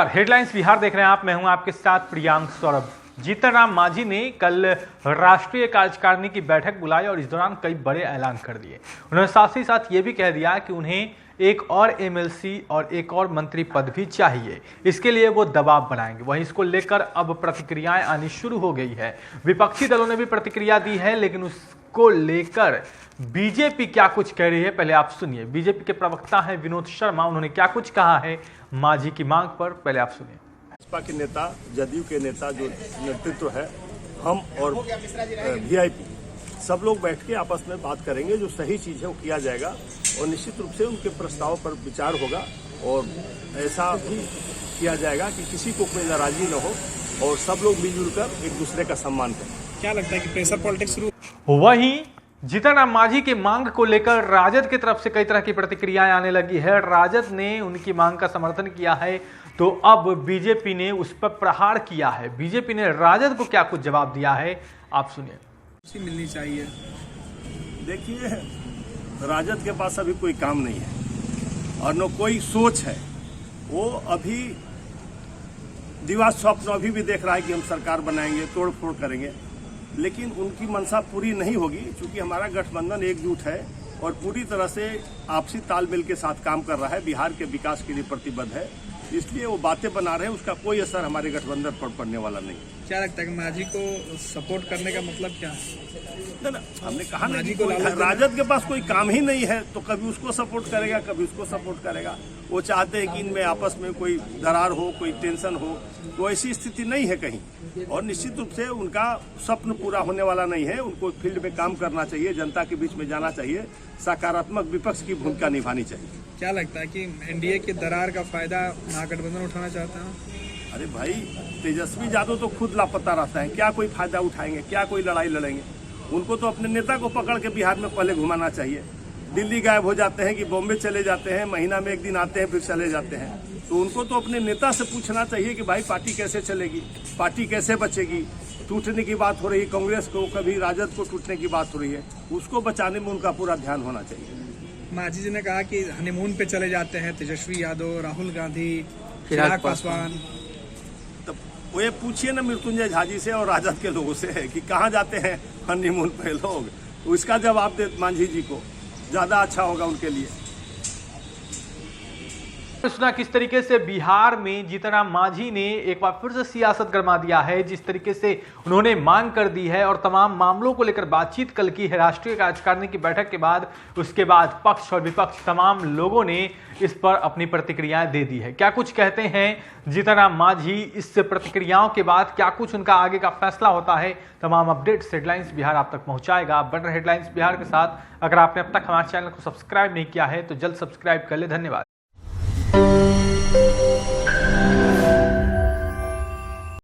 नमस्कार, हेडलाइंस बिहार देख रहे हैं आप। मैं हूं आपके साथ प्रियांक सौरभ। जीतन राम मांझी ने कल राष्ट्रीय कार्यकारिणी की बैठक बुलाई और इस दौरान कई बड़े ऐलान कर दिए। उन्होंने साथ ही साथ ये भी कह दिया कि उन्हें एक और एमएलसी और एक और मंत्री पद भी चाहिए। इसके लिए वो दबाव बनाएंगे। वहीं इसको लेकर अब प्रतिक्रियाएं आनी शुरू हो गई है। विपक्षी दलों ने भी प्रतिक्रिया दी है, लेकिन उसको लेकर बीजेपी क्या कुछ कह रही है, पहले आप सुनिए। बीजेपी के प्रवक्ता हैं विनोद शर्मा, उन्होंने क्या कुछ कहा है मांझी की मांग पर, पहले आप सुनिए। भाजपा के नेता, जदयू के नेता जो नेतृत्व है, हम और वीआईपी सब लोग बैठ के आपस में बात करेंगे। जो सही चीज है वो किया जाएगा और निश्चित रूप से उनके प्रस्ताव पर विचार होगा और ऐसा भी किया जाएगा कि किसी को कोई नाराजगी न हो और सब लोग मिलजुल कर एक दूसरे का सम्मान करें। क्या लगता है कि प्रेशर पॉलिटिक्स शुरू? वहीं जीतन राम मांझी की मांग को लेकर राजद की तरफ से कई तरह की प्रतिक्रियाएं आने लगी है। राजद ने उनकी मांग का समर्थन किया है, तो अब बीजेपी ने उस पर प्रहार किया है। बीजेपी ने राजद को क्या कुछ जवाब दिया है, आप सुनिए। मिलनी चाहिए। देखिए, राजद के पास अभी कोई काम नहीं है और न कोई सोच है। वो अभी दिवा स्वप्न अभी भी देख रहा है कि हम सरकार बनाएंगे, तोड़ फोड़ करेंगे, लेकिन उनकी मंशा पूरी नहीं होगी क्योंकि हमारा गठबंधन एकजुट है और पूरी तरह से आपसी तालमेल के साथ काम कर रहा है, बिहार के विकास के लिए प्रतिबद्ध है। इसलिए वो बातें बना रहे हैं, उसका कोई असर हमारे गठबंधन पर पड़ने वाला नहीं। क्या लगता है कि मांझी को सपोर्ट करने का मतलब क्या है? ना, हमने कहा ना कि राजद के पास कोई काम ही नहीं है, तो कभी उसको सपोर्ट करेगा, कभी उसको सपोर्ट करेगा। वो चाहते हैं कि इनमें आपस में कोई दरार हो, कोई टेंशन हो, तो ऐसी स्थिति नहीं है कहीं। और निश्चित रूप से उनका स्वप्न पूरा होने वाला नहीं है। उनको फील्ड में काम करना चाहिए, जनता के बीच में जाना चाहिए, सकारात्मक विपक्ष की भूमिका निभानी चाहिए। क्या लगता है कि एनडीए के दरार का फायदा महागठबंधन उठाना चाहता है? अरे भाई, तेजस्वी यादव तो खुद लापता रहता है, क्या कोई फायदा उठाएंगे, क्या कोई लड़ाई लड़ेंगे? उनको तो अपने नेता को पकड़ के बिहार में पहले घुमाना चाहिए। दिल्ली गायब हो जाते हैं कि बॉम्बे चले जाते हैं, महीना में एक दिन आते हैं फिर चले जाते हैं। तो उनको तो अपने नेता से पूछना चाहिए कि भाई पार्टी कैसे चलेगी, पार्टी कैसे बचेगी। टूटने की बात हो रही है कांग्रेस को, कभी राजद को टूटने की बात हो रही है, उसको बचाने में उनका पूरा ध्यान होना चाहिए। मांझी जी ने कहा कि हनीमून पे चले जाते हैं तेजस्वी यादव, राहुल गांधी, चिराग पासवान। तब वो ये पूछिए ना मृत्युंजय झा जी से और राजद के लोगों से कि कहाँ जाते हैं हनीमून पे लोग। उसका जवाब दे मांझी जी को, ज्यादा अच्छा होगा उनके लिए। सुना किस तरीके से बिहार में जीतन राम मांझी ने एक बार फिर से सियासत गरमा दिया है। जिस तरीके से उन्होंने मांग कर दी है और तमाम मामलों को लेकर बातचीत कल की है राष्ट्रीय कार्यकारिणी की बैठक के बाद। उसके बाद पक्ष और विपक्ष तमाम लोगों ने इस पर अपनी प्रतिक्रियाएं दे दी है। क्या कुछ कहते हैं जीतन राम मांझी, इस प्रतिक्रियाओं के बाद क्या कुछ उनका आगे का फैसला होता है, तमाम अपडेट्स हेडलाइंस बिहार आप तक पहुंचाएगा। बन रहे हेडलाइंस बिहार के साथ। अगर आपने अब तक हमारे चैनल को सब्सक्राइब नहीं किया है तो जल्द सब्सक्राइब कर ले। धन्यवाद।